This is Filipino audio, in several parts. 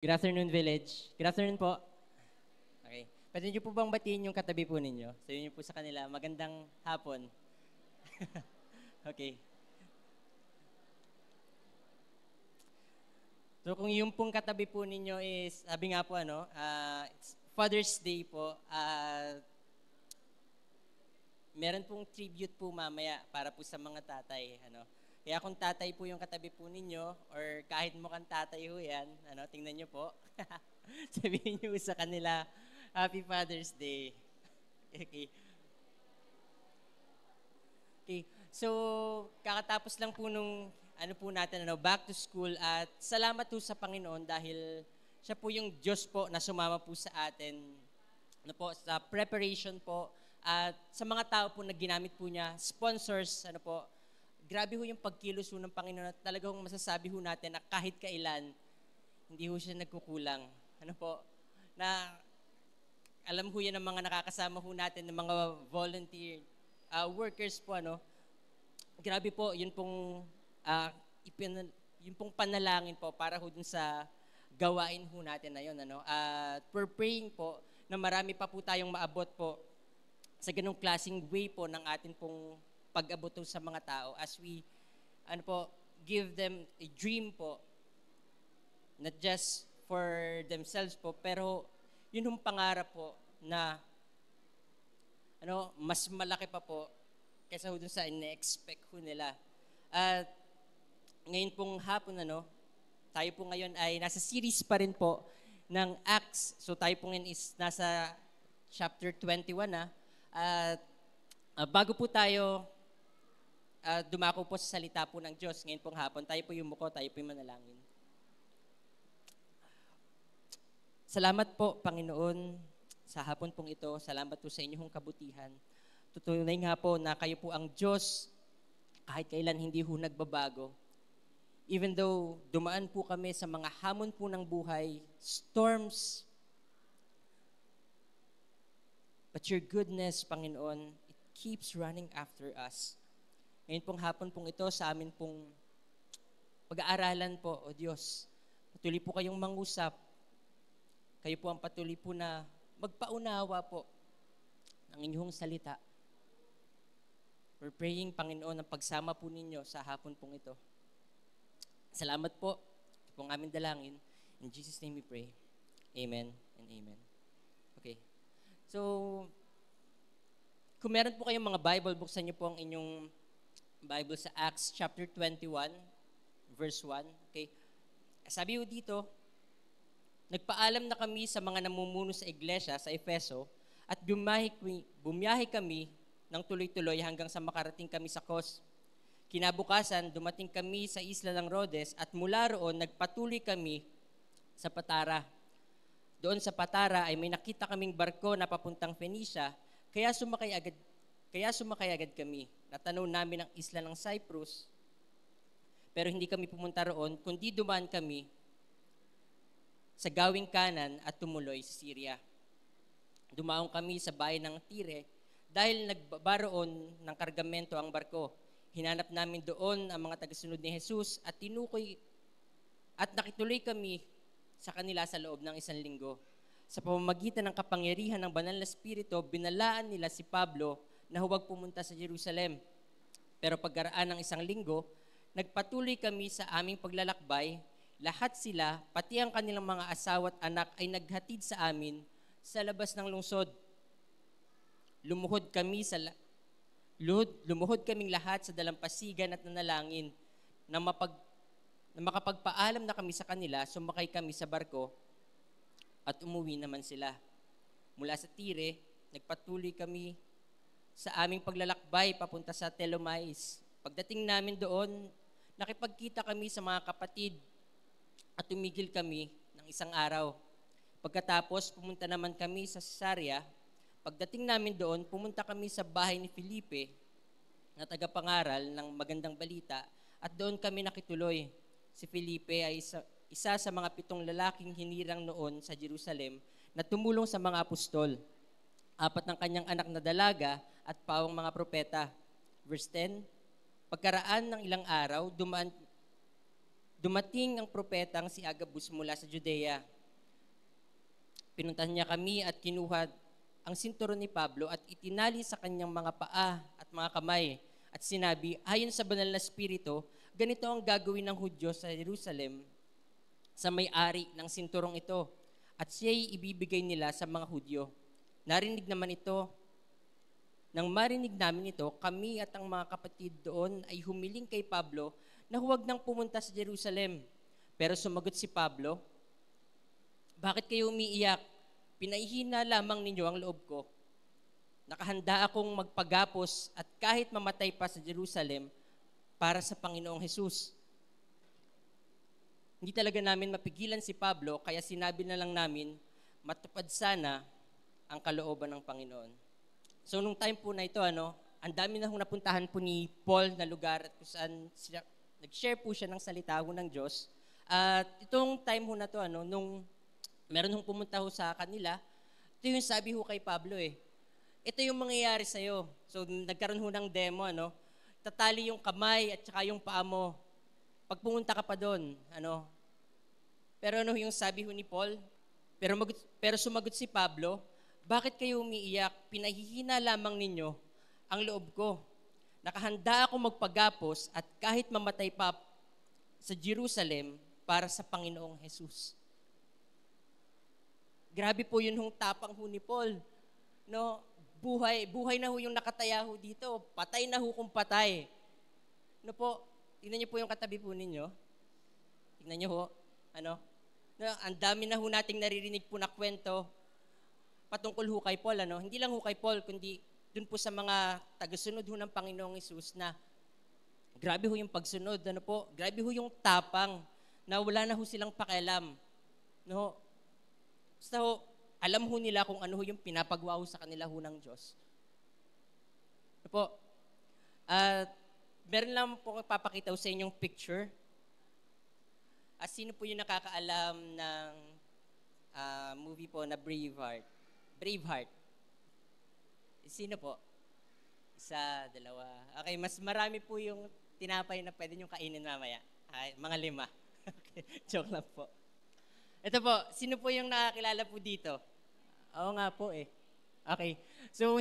Good afternoon, Village. Good afternoon po. Okay. Pwede niyo po bang batiin yung katabi po ninyo? Sabihin niyo po sa kanila, magandang hapon. Okay. So kung yung pong katabi po ninyo is, sabi nga po it's Father's Day po, meron pong tribute po mamaya para po sa mga tatay. Kaya kung tatay po yung katabi po ninyo, or kahit mukhang tatay ho yan, tingnan nyo po. Sabihin nyo sa kanila, Happy Father's Day. Okay. Okay. So, kakatapos lang po nung back to school, at salamat po sa Panginoon dahil siya po yung Diyos po na sumama po sa atin sa preparation po, at sa mga tao po na ginamit po niya, sponsors, grabe ho yung pagkilos ho ng Panginoon, at talagang masasabi ho natin na kahit kailan, hindi ho siya nagkukulang. Na alam ho yan ng mga nakakasama ho natin, ng mga volunteer workers po, grabe po, yun pong panalangin po para ho dun sa gawain ho natin na yun. At we're praying po na marami pa po tayong maabot po sa ganung klaseng way po ng atin pong pag-abot sa mga tao as we give them a dream po, not just for themselves po, pero yun yung pangarap po na mas malaki pa po kaysa dun sa ina-expect ho nila. At ngayon pong hapon, tayo po ngayon ay nasa series pa rin po ng Acts. So tayo po ngayon is nasa chapter 21 na. At bago po tayo dumako po sa salita po ng Diyos ngayon pong hapon, tayo po yumuko, tayo po yung manalangin. Salamat po, Panginoon, sa hapon pong ito. Salamat po sa inyong kabutihan. Tutunay nga po na kayo po ang Diyos kahit kailan hindi ho nagbabago. Even though dumaan po kami sa mga hamon po ng buhay, storms, but your goodness, Panginoon, it keeps running after us. Ngayon pong hapon pong ito, sa amin pong pag-aaralan po, O Diyos, patuloy po kayong mangusap. Kayo po ang patuloy po na magpaunawa po ng inyong salita. We're praying, Panginoon, ang pagsama po ninyo sa hapon pong ito. Salamat po. Ito pong aming dalangin. In Jesus' name we pray. Amen and amen. Okay. So, kung meron po kayong mga Bible, buksan niyo po ang inyong Bible sa Acts chapter 21, verse 1. Okay. Sabi po dito, nagpaalam na kami sa mga namumuno sa iglesia sa Efeso at bumiyahe kami ng tuloy-tuloy hanggang sa makarating kami sa Kos. Kinabukasan, dumating kami sa isla ng Rhodes at mula roon nagpatuloy kami sa Patara. Doon sa Patara ay may nakita kaming barko na papuntang Phoenicia, kaya sumakay agad kami. Natanaw namin ang isla ng Cyprus, pero hindi kami pumunta roon, kundi dumaan kami sa gawing kanan at tumuloy sa Syria. Dumaong kami sa bayan ng Tyre dahil nagbabaroon ng kargamento ang barko. Hinanap namin doon ang mga tagasunod ni Jesus at nakituloy kami sa kanila sa loob ng 1 linggo. Sa pamamagitan ng kapangyarihan ng Banal na Espiritu, binalaan nila si Pablo na huwag pumunta sa Jerusalem. Pero pagkaraan ng 1 linggo, nagpatuloy kami sa aming paglalakbay. Lahat sila, pati ang kanilang mga asawa at anak, ay naghatid sa amin sa labas ng lungsod. Lumuhod kaming lahat sa dalampasigan at nanalangin na makapagpaalam na kami sa kanila, sumakay kami sa barko at umuwi naman sila. Mula sa Tyre, nagpatuloy kami sa aming paglalakbay papunta sa Telomais. Pagdating namin doon, nakipagkita kami sa mga kapatid at tumigil kami ng 1 araw. Pagkatapos, pumunta naman kami sa Caesarea. Pagdating namin doon, pumunta kami sa bahay ni Felipe na tagapangaral ng magandang balita at doon kami nakituloy. Si Felipe ay isa sa mga 7 lalaking hinirang noon sa Jerusalem na tumulong sa mga apostol. 4 ng kanyang anak na dalaga at pawang mga propeta. Verse 10, pagkaraan ng ilang araw, dumating ang propetang si Agabus mula sa Judea. Pinuntahan niya kami at kinuha ang sinturon ni Pablo at itinali sa kanyang mga paa at mga kamay at sinabi, ayon sa banal na spirito, ganito ang gagawin ng Hudyo sa Jerusalem sa may-ari ng sinturong ito at siya'y ibibigay nila sa mga Hudyo. Narinig naman ito. Nang marinig namin ito, kami at ang mga kapatid doon ay humiling kay Pablo na huwag nang pumunta sa Jerusalem. Pero sumagot si Pablo, bakit kayo umiiyak? Pinahihina lamang ninyo ang loob ko. Nakahanda akong magpagapos at kahit mamatay pa sa Jerusalem para sa Panginoong Hesus. Hindi talaga namin mapigilan si Pablo, kaya sinabi na lang namin, matupad sana ang kalooban ng Panginoon. So nung time po na ito, ang dami na hong napuntahan po ni Paul na lugar at kung saan nag-share po siya ng salita ng Diyos. At itong time ho na to, nung meron hong pumunta ho sa kanila, ito yung sabi ho kay Pablo ito yung mangyayari sa'yo. So nagkaroon ho ng demo, tatali yung kamay at saka yung paa mo. Pag pumunta ka pa doon, Pero yung sabi ho ni Paul, pero sumagot si Pablo, bakit kayo umiiyak? Pinahihina lamang ninyo ang loob ko. Nakahanda ako magpagapos at kahit mamatay pa sa Jerusalem para sa Panginoong Hesus. Grabe po yun hong tapang ho ni Paul. Buhay na ho yung nakataya ho dito. Patay na ho kung patay. Tingnan niyo po yung katabi po ninyo. Tingnan niyo ho. Ang dami na ho nating naririnig po na kwento patungkol ho kay Paul. Hindi lang ho kay Paul, kundi dun po sa mga tagasunod ho ng Panginoong Hesus na grabe ho yung pagsunod. Grabe ho yung tapang na wala na ho silang pakialam. Basta ho, alam ho nila kung ano ho yung pinapagawa ho sa kanila ho ng Diyos. At meron lang po papakita ho sa inyong picture. Sino po yung nakakaalam ng movie po na Braveheart? Braveheart. Sino po? Isa, dalawa. Okay, mas marami po yung tinapay na pwede nyo kainin mamaya. Mga 5. Okay, joke lang po. Ito po, sino po yung nakakilala po dito? Oo nga po Okay. So,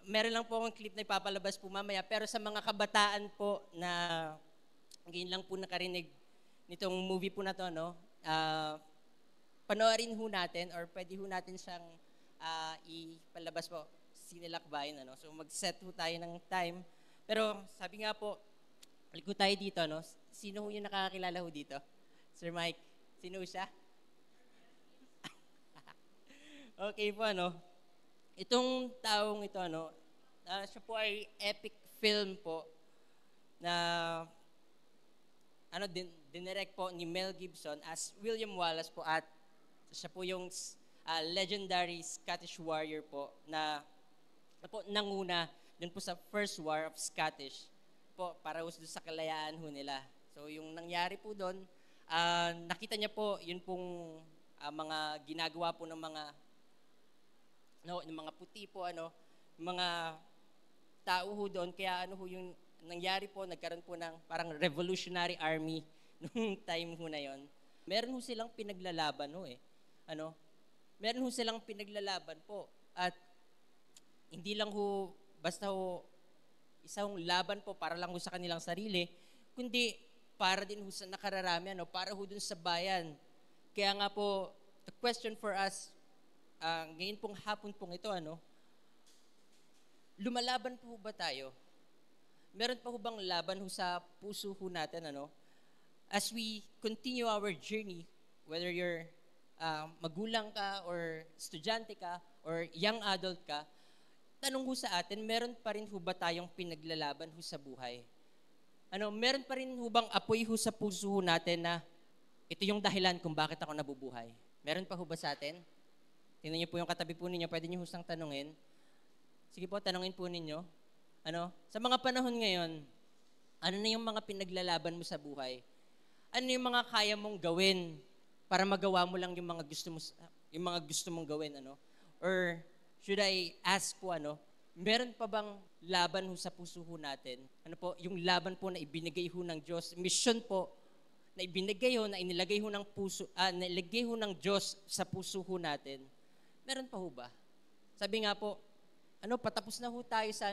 meron lang po akong clip na ipapalabas po mamaya, pero sa mga kabataan po na ngayon lang po nakarinig nitong movie po na to, panoorin ho natin or pwede ho natin siyang ipalabas po, sinilakbayin. So, mag-set ho tayo ng time. Pero sabi nga po, balik tayo dito, sino ho yung nakakilala ho dito? Sir Mike, sino siya? Okay po, itong taong ito, siya po ay epic film po na dinirect po ni Mel Gibson as William Wallace po at siya po yung legendary Scottish warrior po na nanguna dun po sa First War of Scottish po para doon sa kalayaan ho nila. So yung nangyari po doon, nakita niya po yun pong mga ginagawa po ng mga puti po, mga tao ho doon. Kaya yung nangyari po, nagkaroon po ng parang revolutionary army nung time ho na yon. Meron ho silang pinaglalaban Meron ho silang pinaglalaban po. At hindi lang ho, basta ho, isang laban po para lang ho sa kanilang sarili, kundi para din ho sa nakararami, para ho dun sa bayan. Kaya nga po, the question for us, ngayon pong hapon pong ito, lumalaban po ba tayo? Meron pa ho bang laban ho sa puso ho natin, as we continue our journey, whether you're magulang ka or estudyante ka or young adult ka, tanong ho sa atin, meron pa rin ho ba tayong pinaglalaban ho sa buhay? Meron pa rin ho bang apoy ho sa puso ho natin na ito yung dahilan kung bakit ako nabubuhay? Meron pa ho ba sa atin? Tingnan niyo po yung katabi po ninyo, pwede niyo husang tanungin. Sige po, tanungin po ninyo. Sa mga panahon ngayon, ano na yung mga pinaglalaban mo sa buhay? Ano yung mga kaya mong gawin para magawa mo lang yung mga gusto mong gawin, Or should I ask po, meron pa bang laban ho sa puso ho natin? Yung laban po na ibinigay ho ng Diyos, mission po na ibinigay ho, na inilagay ho ng puso, nilagay ho ng Diyos sa puso ho natin, meron pa ho ba? Sabi nga po, patapos na ho tayo sa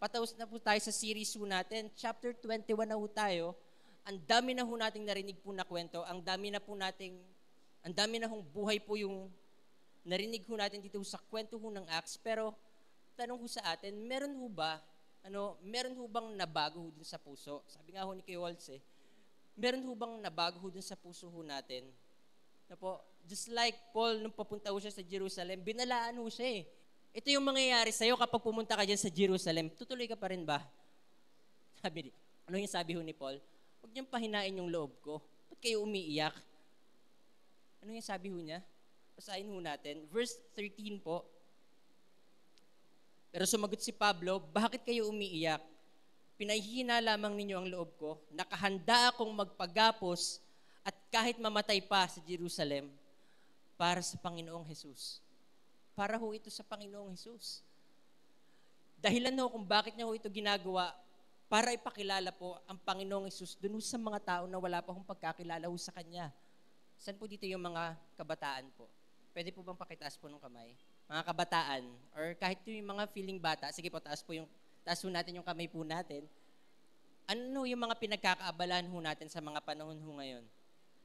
patapos na po tayo sa series ho natin. Chapter 21 na ho tayo. Ang dami na ho nating narinig po na kwento. Ang dami na hong buhay po yung narinig ho natin dito sa kwento ho ng Acts. Pero, tanong ho sa atin, meron ho bang nabago ho dun sa puso? Sabi nga ho ni Kuya Waltz meron ho bang nabago ho dun sa puso ho natin? Just like Paul, nung papunta ho siya sa Jerusalem, binalaan ho siya Ito yung mangyayari sa'yo kapag pumunta ka dyan sa Jerusalem. Tutuloy ka pa rin ba? Ano yung sabi ho ni Paul? Huwag niyong pahinain yung loob ko. Ba't kayo umiiyak? Ano yung sabi ho niya? Basahin ho natin. Verse 13 po. Pero sumagot si Pablo, bakit kayo umiiyak? Pinahihina lamang ninyo ang loob ko. Nakahanda akong magpagapos at kahit mamatay pa sa Jerusalem para sa Panginoong Jesus. Para ho ito sa Panginoong Jesus. Dahilan ho kung bakit niya ho ito ginagawa para ipakilala po ang Panginoong Jesus dun sa mga tao na wala pa hong pagkakilala ho sa Kanya. Saan po dito yung mga kabataan po? Pwede po bang pakitaas po ng kamay? Mga kabataan, or kahit yung mga feeling bata, sige po, taas po natin yung kamay po natin. Ano yung mga pinagkakaabalahan ho natin sa mga panahon ho ngayon?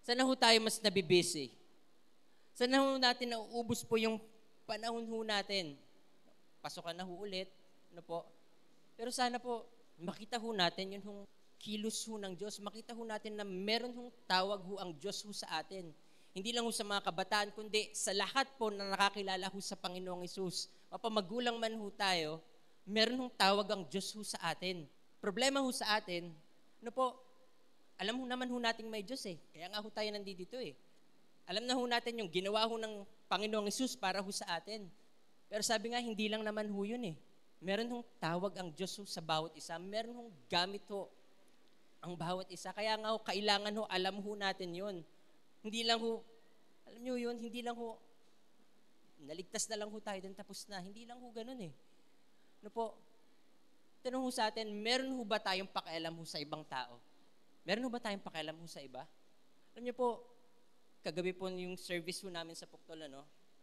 Saan ho tayo mas nabibisi? Saan ho natin nauubos po yung panahon ho natin? Pasokan na ho ulit, Pero sana po, makita ho natin yung kilos ho ng Diyos. Makita ho natin na meron hong tawag ho ang Diyos ho sa atin. Hindi lang ho sa mga kabataan, kundi sa lahat po na nakakilala ho sa Panginoong Hesus. Mapamagulang man ho tayo, meron hong tawag ang Diyos ho sa atin. Problema ho sa atin, alam ho naman ho nating may Diyos Kaya nga ho tayo nandito Alam na ho natin yung ginawa ho ng Panginoong Hesus para ho sa atin. Pero sabi nga, hindi lang naman ho yun Meron hong tawag ang Diyos ho sa bawat isa. Meron hong gamit ho ang bawat isa. Kaya nga ho, kailangan ho, alam ho natin yun. Hindi lang ho, alam nyo yun, hindi lang ho, naligtas na lang ho tayo, then tapos na. Hindi lang ho ganun Tanong ho sa atin, meron ho ba tayong pakialam ho sa ibang tao? Meron ho ba tayong pakialam ho sa iba? Alam nyo po, kagabi po yung service ho namin sa Puktol,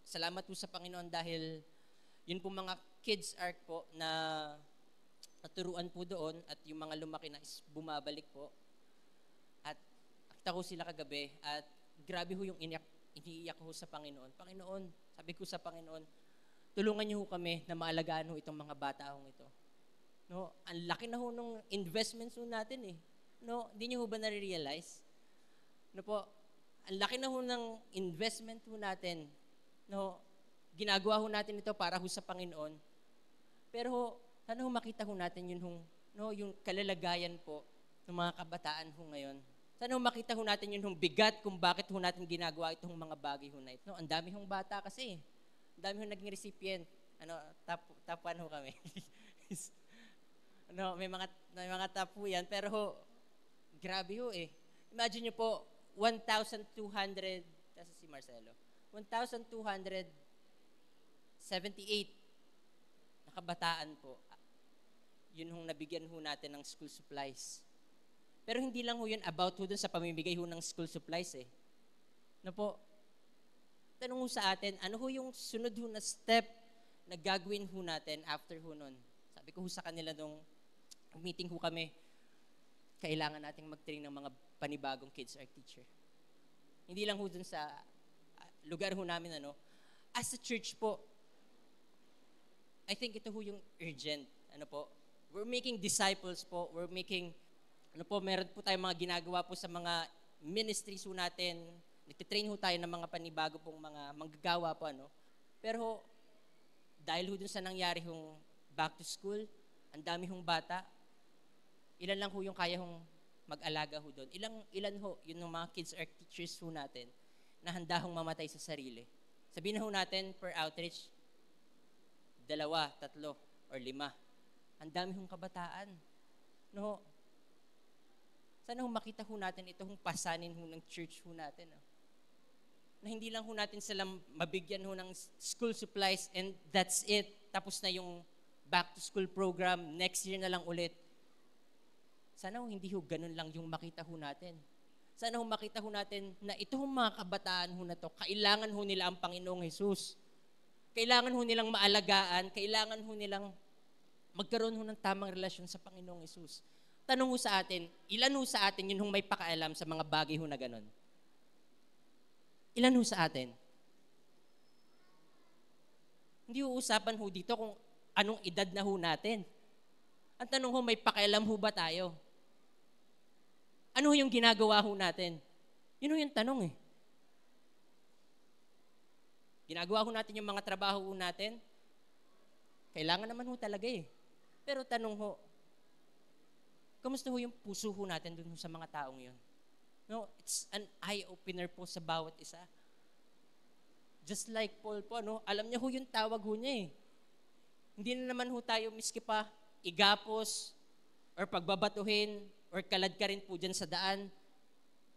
salamat po sa Panginoon dahil yun po mga kids art po na naturuan po doon at yung mga lumaki na is bumabalik po. At akita ko sila kagabi at grabe ho yung iniiyak ho sa Panginoon. Panginoon, sabi ko sa Panginoon, tulungan niyo ho kami na maalagaan ho itong mga bata hong ito. Ang laki na ho nung investments ho natin Hindi niyo ho ba nare-realize? Ang laki na ho ng investment ho natin. Ginagawa ho natin ito para ho sa Panginoon. Pero sana ho makita ho natin yung kalalagayan po ng mga kabataan ho ngayon. Sana ho makita ho natin yung bigat kung bakit ho natin ginagawa itong mga bagay ho na ito. Ang dami hong bata kasi. Ang dami hong naging recipient. Top 1 ho kami. May mga top ho yan. Pero ho, grabe ho Imagine nyo po, 1,200, kasi si Marcelo, 1,278 na kabataan po. Yun hong nabigyan ho natin ng school supplies. Pero hindi lang ho yun about ho dun sa pamimigay ho ng school supplies Tanong ho sa atin, ano ho yung sunod ho na step na gagawin ho natin after ho nun? Sabi ko ho sa kanila nung meeting ho kami, kailangan nating mag-train ng mga panibagong kids art teacher. Hindi lang ho dun sa lugar ho namin, As a church po, I think ito ho yung urgent, We're making disciples po, meron po tayong mga ginagawa po sa mga ministries ho natin, nagtitrain ho tayo ng mga panibago pong mga manggagawa po, Pero dahil ho dun sa nangyari hong back to school, ang dami hong bata, ilan lang ho yung kaya hong mag-alaga ho doon. Ilan ho, yun ng mga kids art teachers ho natin na handa hong mamatay sa sarili. Sabihin na ho natin per outreach, 2, 3, or 5. Ang dami hong kabataan. Sana ho makita ho natin ito hong pasanin ho ng church ho natin. Na hindi lang ho natin sila mabigyan ho ng school supplies and that's it. Tapos na yung back to school program, next year na lang ulit. Sana ho hindi ho ganun lang yung makita ho natin. Sana ho makita ho natin na itong mga kabataan ho na to, kailangan ho nila ang Panginoong Jesus. Kailangan ho nilang maalagaan, kailangan ho nilang magkaroon ho ng tamang relasyon sa Panginoong Jesus. Tanong ho sa atin, ilan ho sa atin yun hong may pakaalam sa mga bagay ho na ganon? Ilan ho sa atin? Hindi ho usapan ho dito kung anong edad na ho natin. Ang tanong ho, may pakialam ho ba tayo? Ano yung ginagawa ho natin? Yun ho yung tanong eh. Ginagawa ho natin yung mga trabaho ho natin? Kailangan naman ho talaga eh. Pero tanong ho, kamusta ho yung puso ho natin dun sa mga taong yun? No, it's an eye-opener po sa bawat isa. Just like Paul po, no? Alam niya ho yung tawag ho niya eh. Hindi na naman ho tayo miski pa igapos or pagbabatuhin or kalad ka rin po dyan sa daan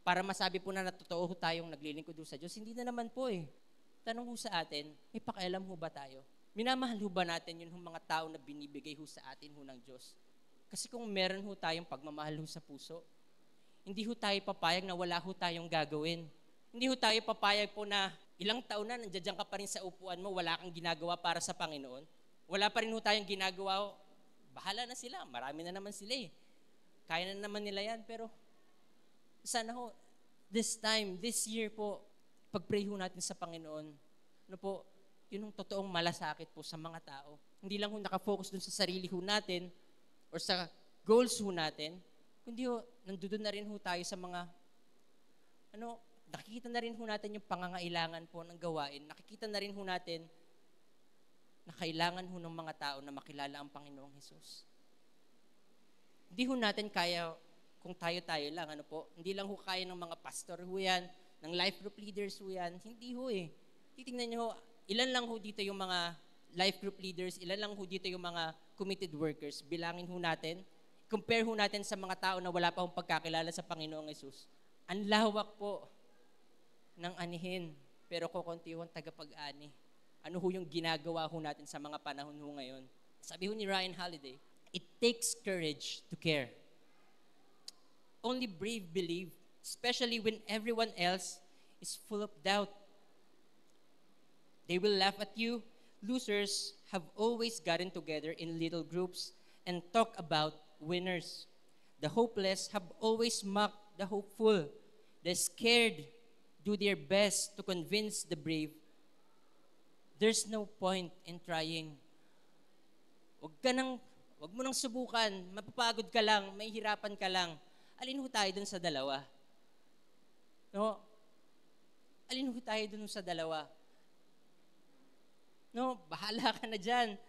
para masabi po na totoo ho tayong naglilingkod ho sa Diyos. Hindi na naman po eh. Tanong ho sa atin, may pakialam ho ba tayo? Minamahal ho ba natin yung mga tao na binibigay ho sa atin ho ng Diyos? Kasi kung meron ho tayong pagmamahal ho sa puso, hindi ho tayo papayag na wala ho tayong gagawin. Hindi ho tayo papayag po na ilang taon na nandiyan ka pa rin sa upuan mo, wala kang ginagawa para sa Panginoon. Wala pa rin ho tayong ginagawa. Bahala na sila. Marami na naman sila eh. Kaya na naman nila yan. Pero sana ho, this year po, pag-pray ho natin sa Panginoon, ano po, yun ang totoong malasakit po sa mga tao. Hindi lang ho nakafocus dun sa sarili ho natin or sa goals ho natin, kundi ho, nandoon na rin ho tayo sa mga, nakikita na rin ho natin yung pangangailangan po ng gawain. Nakikita na rin ho natin na kailangan ho ng mga tao na makilala ang Panginoong Hesus. Hindi ho natin kaya kung tayo-tayo lang, hindi lang ho kaya ng mga pastor ho yan, ng life group leaders ho yan. Hindi ho eh. Titingnan nyo ho, ilan lang ho dito yung mga life group leaders, ilan lang ho dito yung mga committed workers. Bilangin ho natin, compare ho natin sa mga tao na wala pa hong pagkakilala sa Panginoong Hesus. Ang lawak po ng anihin, pero kukunti ho ang tagapag-ani. Ano ho yung ginagawa ho natin sa mga panahon ho ngayon? Sabi ho ni Ryan Holiday, it takes courage to care. Only brave believe, especially when everyone else is full of doubt. They will laugh at you. Losers have always gotten together in little groups and talk about winners. The hopeless have always mocked the hopeful. The scared do their best to convince the brave. There's no point in trying. Wag mo nang subukan, mapapagod ka lang, may hirapan ka lang. Alin ho tayo dun sa dalawa? No? Alin ho tayo dun sa dalawa? No, bahala ka na dyan.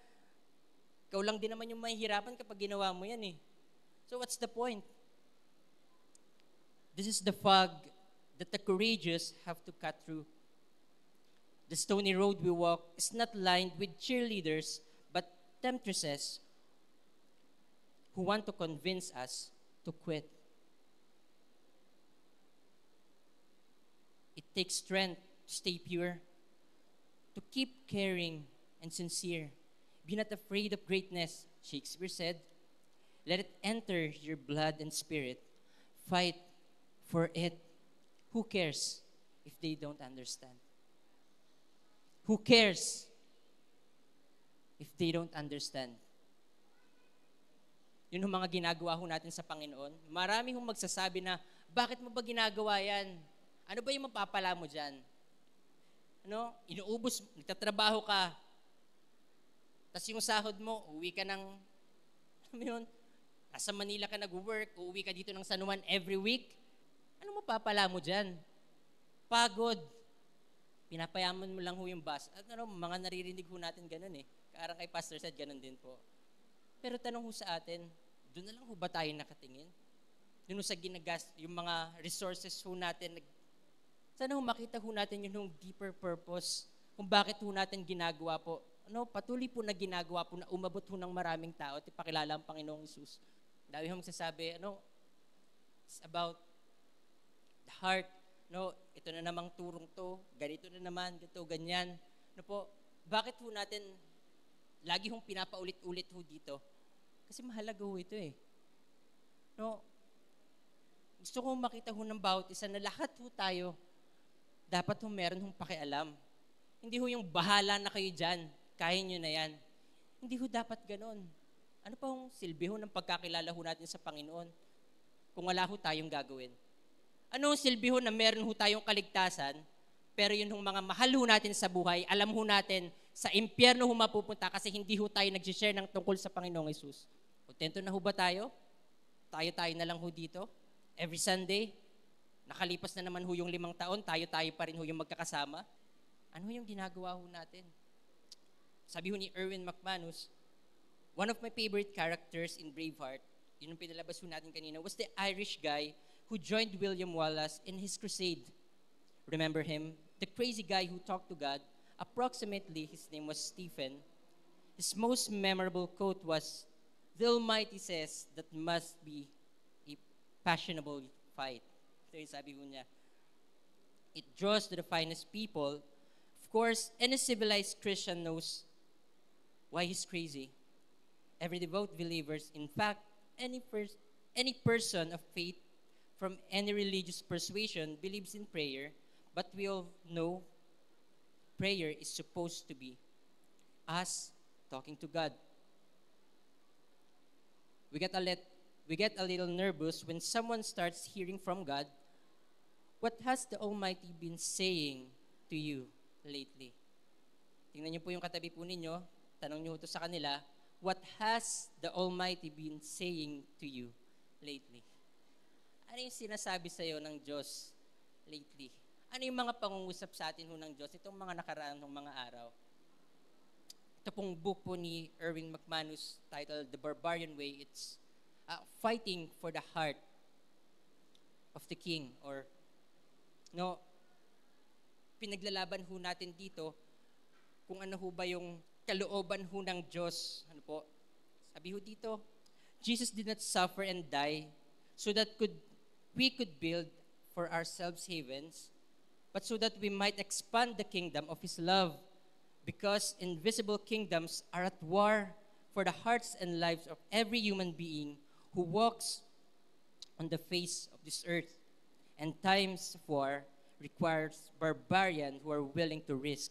Ikaw lang din naman yung mahihirapan kapag ginawa mo yan eh. So what's the point? This is the fog that the courageous have to cut through. The stony road we walk is not lined with cheerleaders, but temptresses who want to convince us to quit. It takes strength to stay pure, to keep caring and sincere. Be not afraid of greatness, Shakespeare said. Let it enter your blood and spirit. Fight for it. Who cares if they don't understand? Who cares if they don't understand? Yun ang mga ginagawa ho natin sa Panginoon. Marami hong magsasabi na, bakit mo ba ginagawa yan? Ano ba yung mapapala mo dyan? Inuubos, nagtatrabaho ka, tapos yung sahod mo, uwi ka ng, nasa Manila ka nag-work, uuwi ka dito ng San Juan every week. Ano mapapala mo dyan? Pagod. Pinapayaman mo lang ho yung bus. At mga naririnig ho natin ganun eh. Karang kay Pastor said, ganun din po. Pero tanong ho sa atin, doon na lang ho ba tayo nakatingin? Doon ho sa ginagas, yung mga resources ho natin, sana ho makita ho natin yung deeper purpose kung bakit ho natin ginagawa po. Patuloy po na ginagawa po na umabot ho ng maraming tao at ipakilala ang Panginoong Hesus. Dami ho magsasabi, it's about the heart. Ito na namang turong to, ganito na naman, ganito, ganyan. Bakit ho natin lagi hong pinapaulit-ulit ho dito? Kasi mahalaga ho ito eh. Gusto kong makita ho ng bawat isa na lahat ho tayo, dapat ho meron hong pakialam. Hindi ho yung bahala na kayo dyan, kaya nyo na yan. Hindi ho dapat ganon. Ano pa hong silbi ho ng pagkakilala ho natin sa Panginoon kung wala ho tayong gagawin? Ano ang silbi ho na meron ho tayong kaligtasan, pero yun hong mga mahal ho natin sa buhay, alam ho natin sa impyerno ho mapupunta kasi hindi ho tayo nag-share ng tungkol sa Panginoong Yesus. Kontento na ho ba tayo? Tayo-tayo na lang ho dito? Every Sunday? Nakalipas na naman ho yung 5 taon, tayo-tayo pa rin ho yung magkakasama? Ano ho yung ginagawa ho natin? Sabi ho ni Erwin McManus, one of my favorite characters in Braveheart, yun yung pinalabas ho natin kanina, was the Irish guy who joined William Wallace in his crusade. Remember him? The crazy guy who talked to God. Approximately, his name was Stephen. His most memorable quote was, "The Almighty says that must be a fashionable fight." Ito yung sabi ho niya. It draws to the finest people. Of course, any civilized Christian knows why he's crazy. Every devout believers, in fact, any person of faith from any religious persuasion believes in prayer, but we all know prayer is supposed to be us talking to God. We get a little nervous when someone starts hearing from God. What has the Almighty been saying to you lately? Tingnan niyo po yung katabi po ninyo, tanong niyo ito sa kanila, what has the Almighty been saying to you lately? Ano yung sinasabi sa iyo ng Diyos lately? Ano yung mga pangungusap sa atin ho ng Diyos itong mga nakaraan ng mga araw? Ito pong book po ni Erwin McManus titled The Barbarian Way. It's fighting for the heart of the king, or pinaglalaban ho natin dito kung ano ho ba yung kalooban ho ng Diyos. Ano po? Sabi ho dito, Jesus did not suffer and die so that we could build for ourselves havens, but so that we might expand the kingdom of His love, because invisible kingdoms are at war for the hearts and lives of every human being who walks on the face of this earth. And times of war requires barbarians who are willing to risk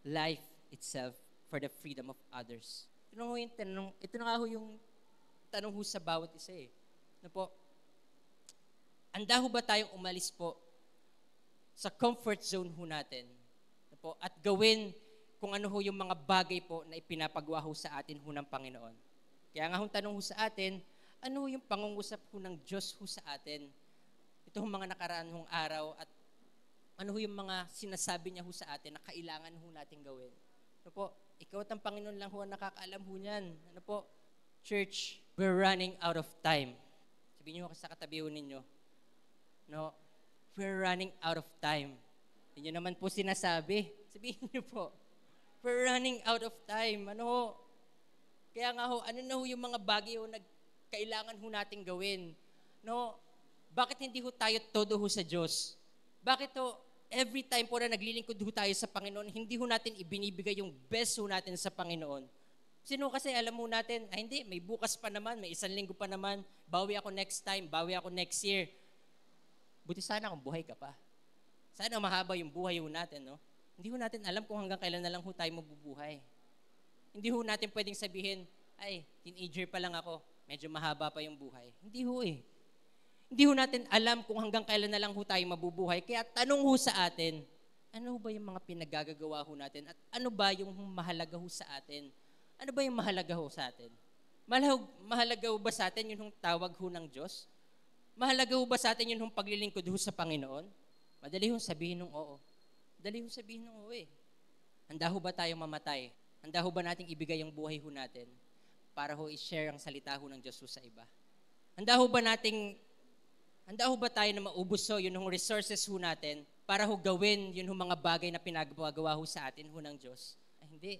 life itself for the freedom of others. Ito na nga ho yung tanong ho sa bawat isa eh. Ano po? Handa ho ba tayong umalis po sa comfort zone ho natin? Ano po? At gawin kung ano ho yung mga bagay po na ipinapagawa ho sa atin ho ng Panginoon. Kaya nga ho tanong ho sa atin, ano ho yung pangungusap ho ng Diyos ho sa atin? Ito ho mga nakaraan hong araw, at ano ho yung mga sinasabi niya ho sa atin na kailangan ho natin gawin. Ano po? Ikaw at ang Panginoon lang ho ang nakakaalam ho niyan. Ano po? Church, we're running out of time. Sabihin niyo sa katabi ho ninyo, no, we're running out of time. Hindi naman po sinasabi. Sabihin niyo po, we're running out of time. Ano ho? Kaya nga ho, ano na ho yung mga bagay ho na kailangan ho natin gawin? No, bakit hindi ho tayo todo ho sa Diyos? Bakit ho, every time po na naglilingkod ho tayo sa Panginoon, hindi ho natin ibinibigay yung best ho natin sa Panginoon? Sino kasi alam mo natin, hindi, may bukas pa naman, may 1 linggo pa naman, bawi ako next time, bawi ako next year. Buti sana kung buhay ka pa. Sana mahaba yung buhay ho natin, no? Hindi ho natin alam kung hanggang kailan na lang ho tayo mabubuhay. Hindi ho natin pwedeng sabihin, ay, teenager pa lang ako, medyo mahaba pa yung buhay. Hindi ho eh. Hindi ho natin alam kung hanggang kailan na lang ho tayo mabubuhay. Kaya tanong ho sa atin, ano ba yung mga pinagagagawa ho natin? At ano ba yung mahalaga ho sa atin? Ano ba yung mahalaga ho sa atin? Mahalaga ho ba sa atin yung tawag ho ng Diyos? Mahalaga ho ba sa atin yung paglilingkod ho sa Panginoon? Madali ho sabihin ng oo. Madali ho sabihin ng oo eh. Handa ho ba tayong mamatay? Handa ho ba nating ibigay ang buhay ho natin para ho i-share ang salita ho ng Diyos ho sa iba? Handa ho ba tayo na maubos ho yun yung resources ho natin para ho gawin yun yung mga bagay na pinagagawa ho sa atin ho ng Diyos? Ay, hindi.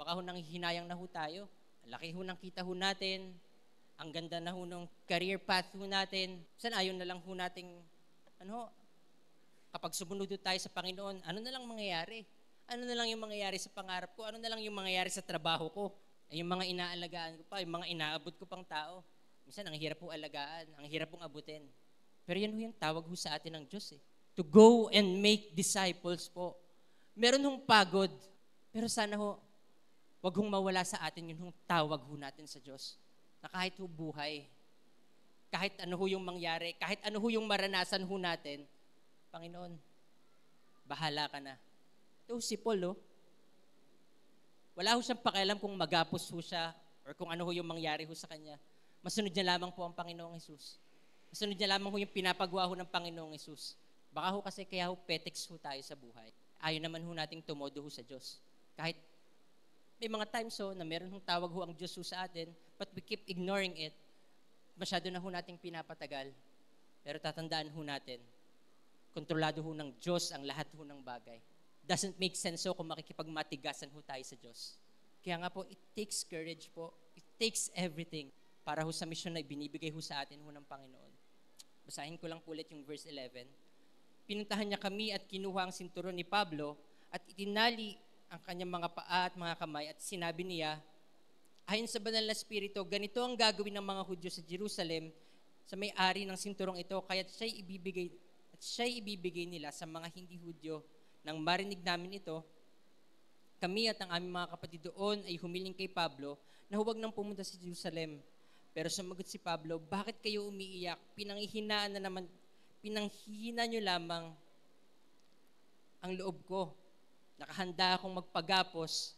Baka ho nanghihinayang na ho tayo. Laki ho ng kita ho natin. Ang ganda na ho ng career path ho natin. Saan ayon na lang ho nating, kapag sumunod tayo sa Panginoon, ano na lang mangyayari? Ano na lang yung mangyayari sa pangarap ko? Ano na lang yung mangyayari sa trabaho ko? Ay, yung mga inaalagaan ko pa, yung mga inaabot ko pang tao. Minsan, ang hirap po alagaan, ang hirap pong abutin. Pero yan ho yung tawag ho sa atin ng Diyos eh. To go and make disciples po. Meron hong pagod, pero sana ho, wag hong mawala sa atin yun hong tawag ho natin sa Diyos. Na kahit ho buhay, kahit ano ho yung mangyari, kahit ano ho yung maranasan ho natin, Panginoon, bahala ka na. Ito si Paul, wala ho siyang pakialam kung magapos ho siya or kung ano ho yung mangyari ho sa kanya. Masunod niya lamang po ang Panginoong Hesus. Masunod niya lamang ho yung pinapagawa ho ng Panginoong Hesus. Baka ho kasi kaya ho petex ho tayo sa buhay. Ayaw naman ho nating tumodo ho sa Diyos. Kahit may mga times na meron hong tawag ho ang Diyos ho sa atin, but we keep ignoring it, masyado na ho nating pinapatagal. Pero tatandaan ho natin, kontrolado ho ng Diyos ang lahat ho ng bagay. Doesn't make sense kung makikipagmatigasan ho tayo sa Diyos. Kaya nga po, it takes courage po. It takes everything para ho sa mission na binibigay ho sa atin ho ng Panginoon. Basahin ko lang po ulit yung verse 11. Pinuntahan niya kami at kinuha ang sinturon ni Pablo at itinali ang kanyang mga paa at mga kamay at sinabi niya, ayon sa banal na spirito, ganito ang gagawin ng mga Hudyo sa Jerusalem sa may-ari ng sinturong ito, kaya siya'y ibibigay nila sa mga hindi Hudyo. Nang marinig namin ito, kami at ang aming mga kapatid doon ay humiling kay Pablo na huwag nang pumunta sa Jerusalem. Pero sumagot si Pablo, bakit kayo umiiyak? Pinanghihina nyo lamang ang loob ko. Nakahanda akong magpagapos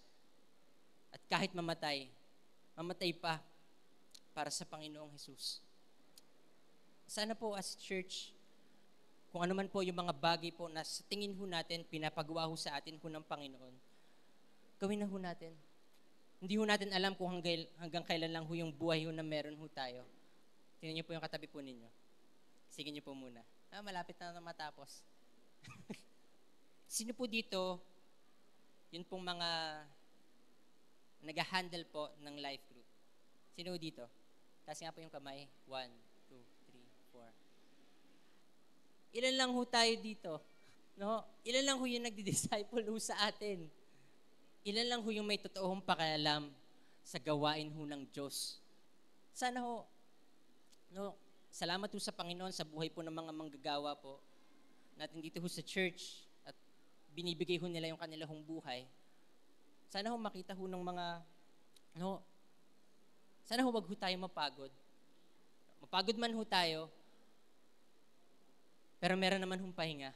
at kahit mamatay pa para sa Panginoong Hesus. Sana po as church, kung ano man po yung mga bagay po na sa tingin ho natin, pinapagawa ho sa atin ho ng Panginoon, gawin na ho natin. Hindi ho natin alam kung hanggang kailan lang ho yung buhay ho na meron ho tayo. Tingnan niyo po yung katabi po ninyo. Sige niyo po muna. Malapit na matapos. Sino po dito, yun pong mga nag-handle po ng life group? Sino po dito? Taas nga po yung kamay. 1, 2, 3, 4. Ilan lang ho tayo dito? No? Ilan lang ho yung nagdi-disciple ho sa atin? Ilan lang ho yung may totoong pakialam sa gawain ho ng Diyos? Sana ho, salamat ho sa Panginoon sa buhay po ng mga manggagawa po natin dito ho sa church at binibigay ho nila yung kanilang buhay. Sana ho makita ho ng mga, sana ho wag ho tayo mapagod. Mapagod man ho tayo, pero meron naman hong pahinga.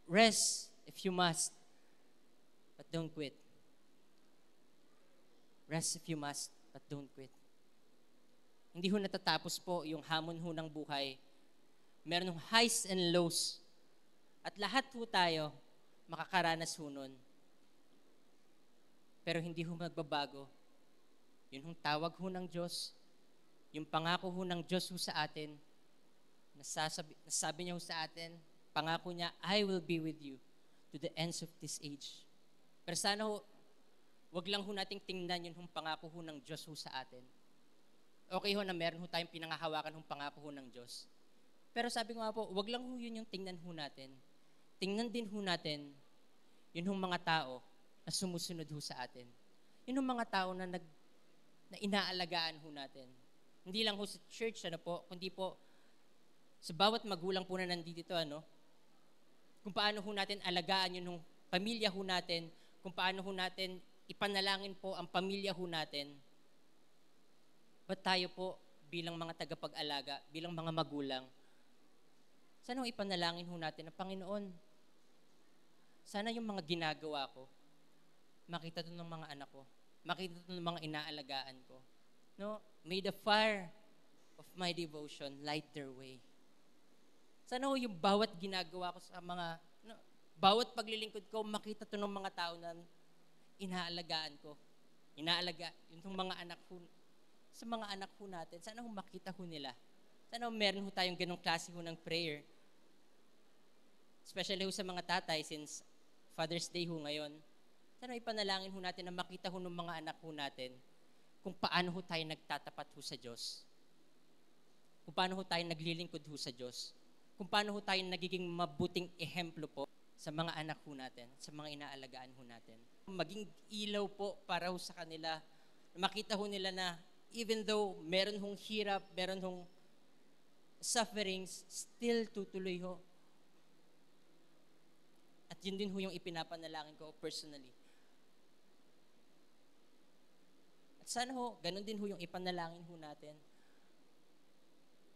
Rest if you must, but don't quit. Rest if you must, but don't quit. Hindi ho natatapos po yung hamon ho ng buhay. Meron hong highs and lows. At lahat ho tayo makakaranas ho nun. Pero hindi ho magbabago. Yun hong tawag ho ng Diyos. Yung pangako ho ng Diyos ho sa atin. Nasabi niya ho sa atin, pangako niya, I will be with you to the ends of this age. Pero sana ho, wag lang ho nating tingnan yun hong pangako ho ng Diyos ho sa atin. Okay ho na meron ho tayong pinangahawakan hong pangako ho ng Diyos. Pero sabi ko nga po, wag lang ho yun yung tingnan ho natin. Tingnan din ho natin yun hong mga tao na sumusunod ho sa atin. Yun hong mga tao na inaalagaan ho natin. Hindi lang ho sa church, kundi po sa bawat magulang po na nandito, kung paano ho natin alagaan yun hong pamilya ho natin, kung paano ho natin ipanalangin po ang pamilya ho natin. Ba't tayo po bilang mga tagapag-alaga, bilang mga magulang, sana ipanalangin ho natin na Panginoon, sana yung mga ginagawa ko, makita ito ng mga anak ko, makita ito ng mga inaalagaan ko. May the fire of my devotion light their way. Sana ho yung bawat ginagawa ko sa bawat paglilingkod ko, makita ito ng mga tao na inaalagaan ko. Yung mga anak ko, sa mga anak ho natin, sana ho makita ho nila. Sana ho meron ho tayong ganong klase ho ng prayer. Especially ho sa mga tatay, since Father's Day ho ngayon. Sana ipanalangin ho natin na makita ho ng mga anak ho natin kung paano ho tayo nagtatapat ho sa Diyos. Kung paano ho tayo naglilingkod ho sa Diyos. Kung paano ho tayo nagiging mabuting ehemplo po sa mga anak ho natin, sa mga inaalagaan ho natin. Maging ilaw po para ho sa kanila, makita ho nila na even though meron hong hirap, meron hong sufferings, still tutuloy ho. At yun din ho yung ipinapanalangin ko personally. At sana ho, ganun din ho yung ipanalangin ho natin.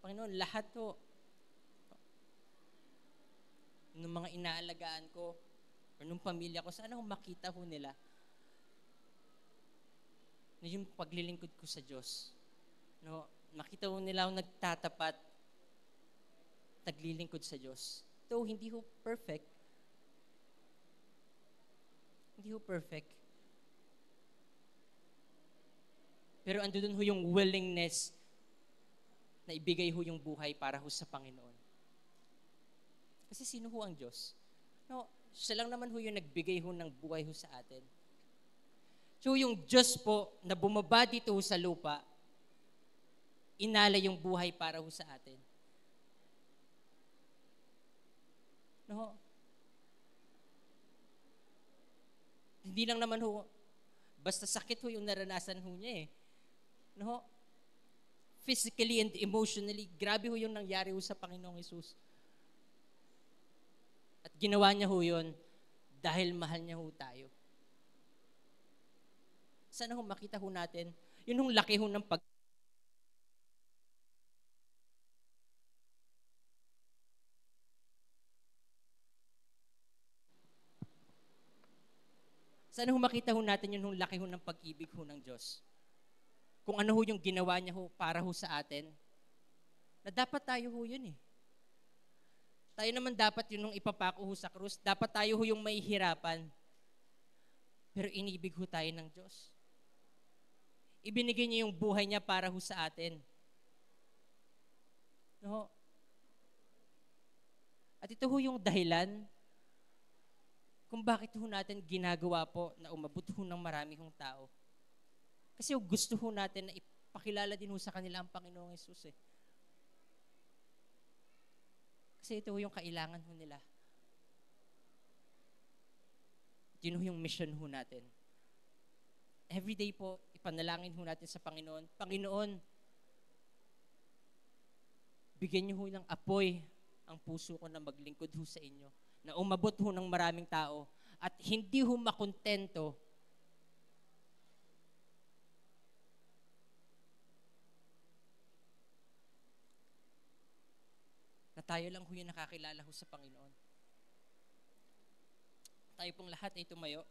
Panginoon, lahat ho, ng mga inaalagaan ko, or nung pamilya ko, sana ho makita ho nila na yung paglilingkod ko sa Diyos. No, makita ho nila ako nagtatapat, naglilingkod sa Diyos. Though hindi ho perfect. Hindi ho perfect. Pero ando dun ho yung willingness na ibigay ho yung buhay para ho sa Panginoon. Kasi sino ho ang Diyos? No, siya lang naman ho yung nagbigay ho ng buhay ho sa atin. So yung Diyos po na bumaba dito ho sa lupa, inala yung buhay para ho sa atin. No? Hindi lang naman ho, basta sakit ho yung naranasan ho niya eh. No? Physically and emotionally, grabe ho yung nangyari ho sa Panginoong Hesus. At ginawa niya ho yun dahil mahal niya ho tayo. Sana ho makita ho natin, yun hong laki ho ng Sana ho makita ho natin yun hong laki ho ng pag-ibig ho ng Diyos. Kung ano ho yung ginawa niya ho para ho sa atin, na dapat tayo ho yun eh. Tayo naman dapat yun nung ipapako ho sa krus, dapat tayo ho yung may hirapan. Pero inibig ho tayo ng Diyos. Ibinigay niya yung buhay niya para ho sa atin. No? At ito ho yung dahilan kung bakit ho natin ginagawa po na umabot ho ng marami hong tao. Kasi gusto ho natin na ipakilala din ho sa kanila ang Panginoong Hesus eh. Kasi ito ho yung kailangan ho nila. Yun ho yung mission ho natin. Every day po, ipanalangin ho natin sa Panginoon, Panginoon, bigyan niyo ho ng apoy ang puso ko na maglingkod ho sa inyo, na umabot ho ng maraming tao, at hindi ho makontento na tayo lang ho yung nakakilala ho sa Panginoon. Tayo pong lahat ay tumayo.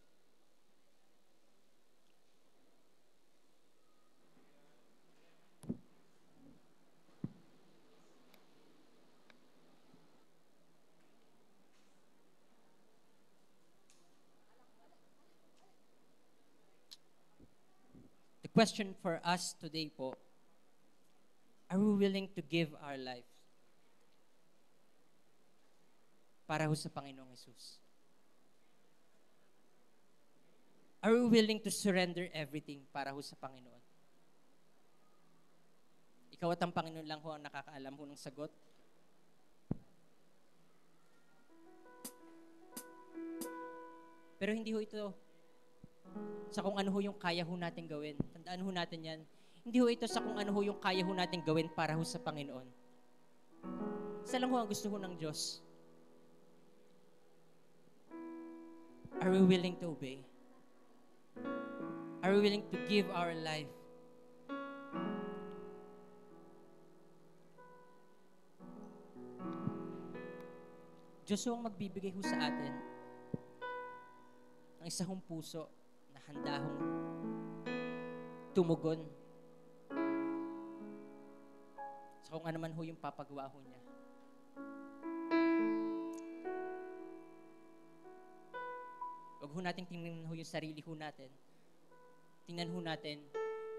The question for us today po, are we willing to give our life para ho sa Panginoong Hesus? Are we willing to surrender everything para ho sa Panginoon? Ikaw at ang Panginoon lang ho ang nakakaalam ho ng sagot. Pero hindi ho ito sa kung ano ho yung kaya ho natin gawin. Tandaan ho natin yan. Hindi ho ito sa kung ano ho yung kaya ho natin gawin para ho sa Panginoon. Isa lang ho ang gusto ho ng Diyos. Are we willing to obey? Are we willing to give our life? Diyos ho ang magbibigay ho sa atin ng isa hong puso na handa hong tumugon sa kung ano man ho yung papagawa ho niya. Huwag ho natin tingnan ho yung sarili ho natin. Tingnan ho natin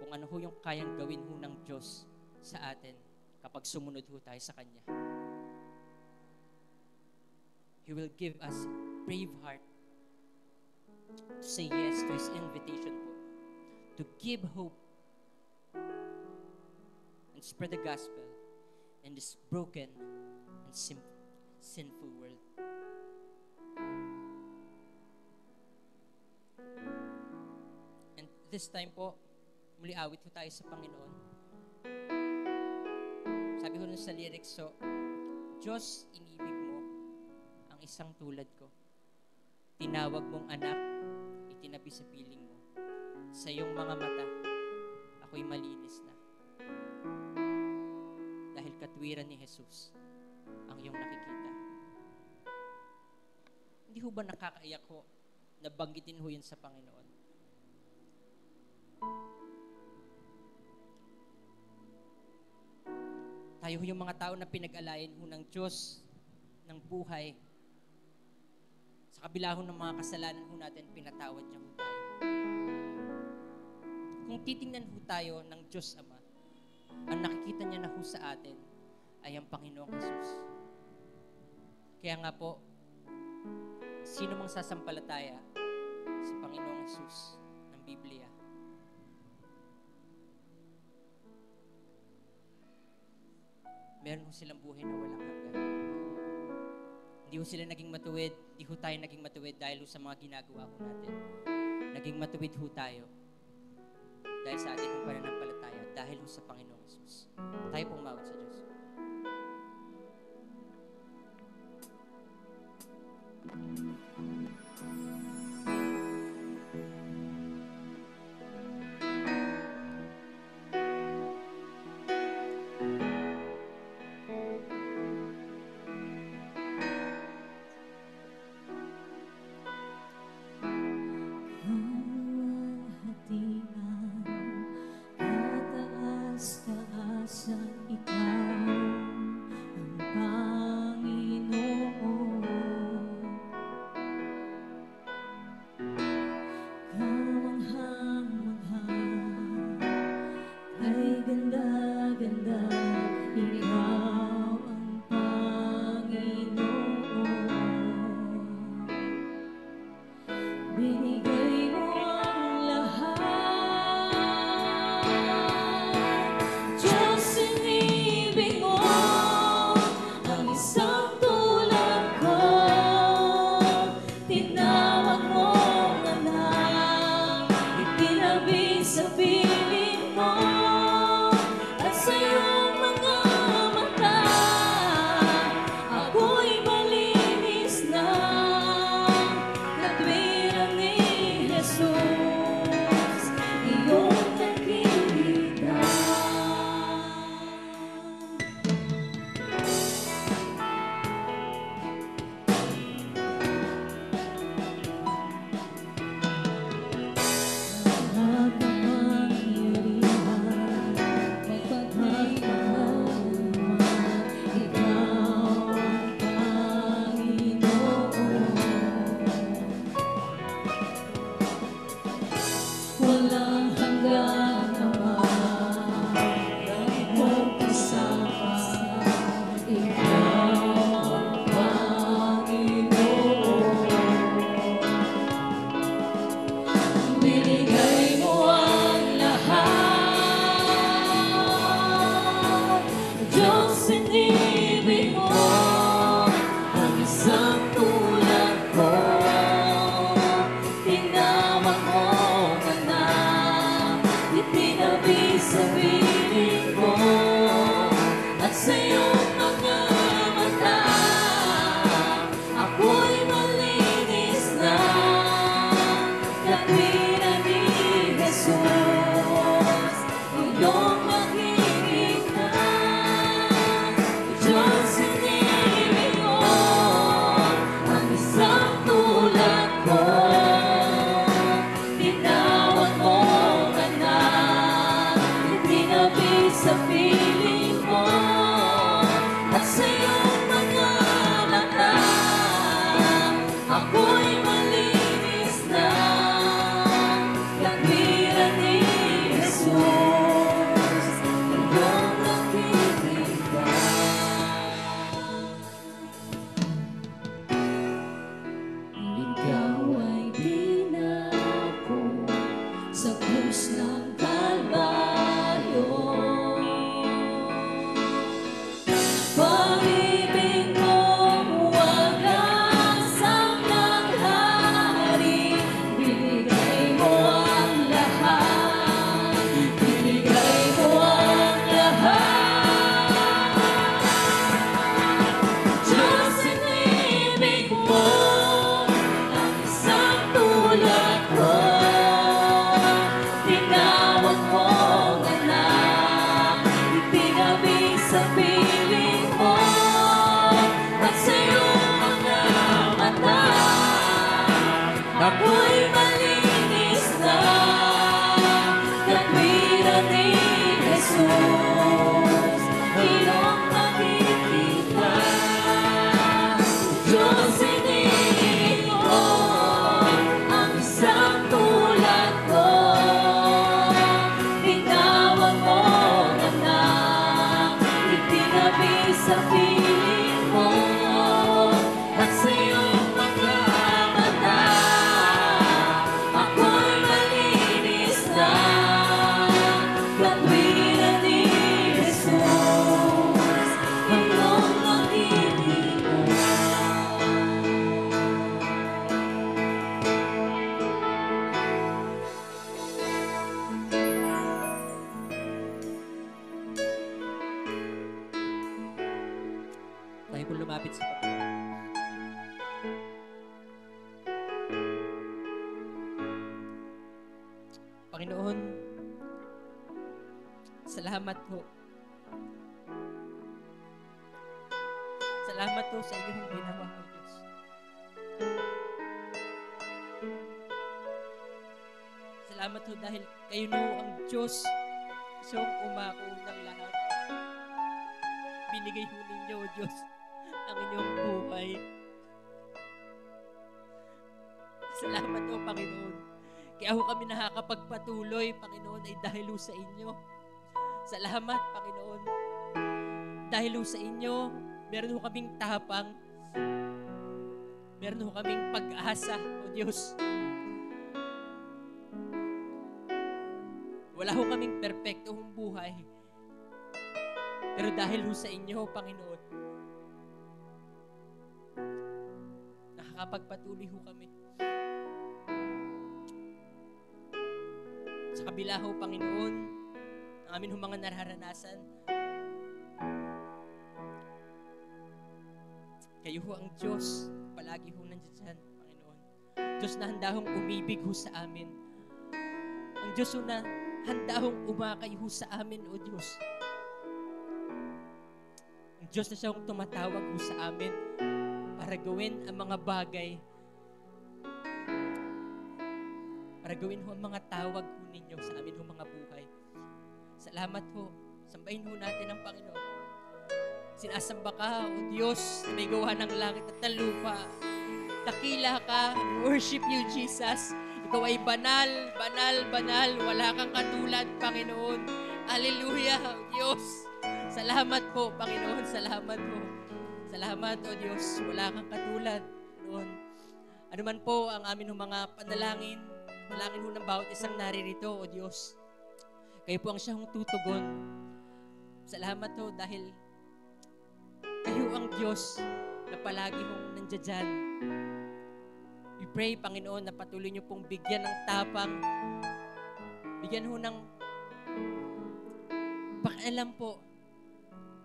kung ano ho yung kayang gawin ho ng Diyos sa atin kapag sumunod ho tayo sa Kanya. He will give us brave heart to say yes to His invitation po, to give hope and spread the gospel in this broken and sinful world. And this time po, muli awit ho tayo sa Panginoon. Sabi ho nun sa lyrics, so, Diyos, inibig mo ang isang tulad ko. Tinawag mong anak, itinabi sa piling mo. Sa iyong mga mata, ako'y malinis na. Dahil katwiran ni Jesus ang iyong nakikita. Hindi ho ba nakakaiyak ho na banggitin ho yun sa Panginoon? Tayo ho yung mga tao na pinag-alayan ho ng Diyos, ng buhay. Sa kabila ho ng mga kasalanan ho natin, pinatawad niya ho tayo. Kung titingnan ho tayo ng Diyos Ama, ang nakikita niya na ho sa atin ay ang Panginoong Jesus. Kaya nga po, sino mang sasampalataya sa Panginoong Jesus ng Biblia, meron ho silang buhay na walang hanggan. Hindi ho sila naging matuwid, hindi ho tayo naging matuwid dahil ho sa mga ginagawa ho natin. Naging matuwid ho tayo dahil sa ating pananampalataya, dahil ho sa Panginoong Jesus. Tayo pong umawat sa Diyos. Ako'y malinis na, katwiran ni Ako'y malinis na, katwiran ni Jesus, iyong makikita. Diyos, hinihingi ko ang isang tulad ko. Tinawag mo, anak, itinabi sa piling mo, at sa iyong mga mata, ako'y malinis na, katwiran ni Jesus, ang iyong nakikita. Tayo po lumapit sa Panginoon. Panginoon, salamat po. Salamat po sa inyong ginawa, O Diyos. Salamat po dahil kayo na po ang Diyos, isang umako ng lahat. Binigay po ninyo, O Diyos, ang inyong buhay. Salamat po, Panginoon. Kaya ho kami nakakapagpatuloy, Panginoon, ay dahil ho sa inyo. Salamat, Panginoon. Dahil ho sa inyo, meron ho kaming tapang. Meron ho kaming pag-asa, O Diyos. Wala ho kaming perpektong buhay. Pero dahil ho sa inyo, Panginoon, nakakapagpatuloy ho kami. Sa kabila ho, Panginoon, ang amin ho mga nararanasan, kayo ho ang Diyos, palagi ho nandiyan, Panginoon. Diyos na handa hong umibig ho sa amin. Ang Diyos ho na handa hong umakay ho sa amin, O Diyos. Ang Diyos na siya hong tumatawag ho sa amin para gawin ang mga bagay, para gawin ho ang mga tawag ho ninyo sa amin ho mga buhay. Salamat ho. Sambahin ho natin ang Panginoon. Sinasamba ka, O Diyos, na may gawa ng langit at ng lupa. Dakila ka. Worship you, Jesus. Ikaw ay banal, banal, banal. Wala kang katulad, Panginoon. Hallelujah, O Diyos. Salamat po, Panginoon. Salamat po. Salamat, O Diyos. Wala kang katulad, Panginoon. Ano man po ang amin ng mga panalangin, panalangin ho ng bawat isang naririto, O Diyos. Kayo po ang siyang tutugon. Salamat ho dahil kayo ang Diyos na palagi hong nandiyan. We pray, Panginoon, na patuloy niyo pong bigyan ng tapang, bigyan ho ng pakialam po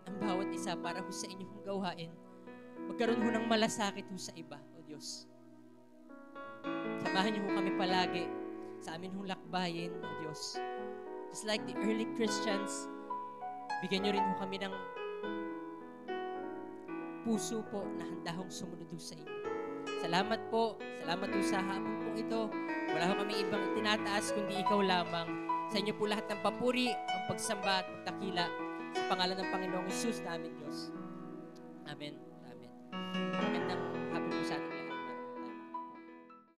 ang bawat isa para ho sa inyong gawain. Magkaroon ho ng malasakit ho sa iba, O Diyos. Samahan niyo ho kami palagi sa amin hong lakbayin, O Diyos. Just like the early Christians, bigyan niyo rin ho kami ng puso po na handa hong sumunod ho sa inyo. Salamat po. Salamat po sa hapon po ito. Wala ho kami ibang tinataas kundi ikaw lamang. Sa inyo po lahat ng papuri, ang pagsamba at pagdakila sa pangalan ng Panginoong Hesus na aming Diyos. Amen. Amen. Magandang